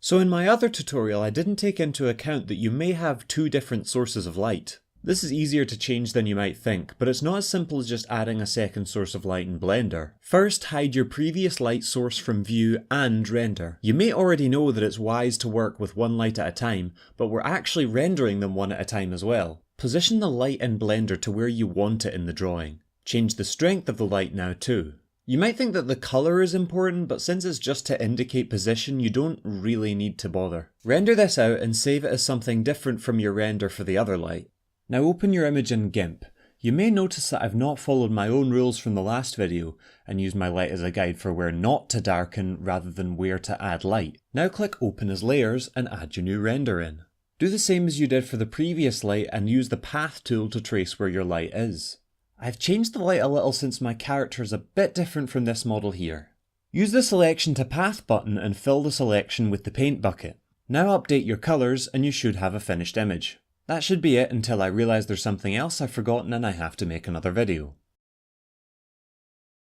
So in my other tutorial I didn't take into account that you may have two different sources of light. This is easier to change than you might think, but it's not as simple as just adding a second source of light in Blender. First, hide your previous light source from view and render. You may already know that it's wise to work with one light at a time, but we're actually rendering them one at a time as well. Position the light in Blender to where you want it in the drawing. Change the strength of the light now too. You might think that the colour is important, but since it's just to indicate position, you don't really need to bother. Render this out and save it as something different from your render for the other light. Now open your image in GIMP. You may notice that I've not followed my own rules from the last video and used my light as a guide for where not to darken rather than where to add light. Now click Open as Layers and add your new render in. Do the same as you did for the previous light and use the Path tool to trace where your light is. I've changed the light a little since my character is a bit different from this model here. Use the Selection to Path button and fill the selection with the paint bucket. Now update your colours and you should have a finished image. That should be it until I realise there's something else I've forgotten and I have to make another video.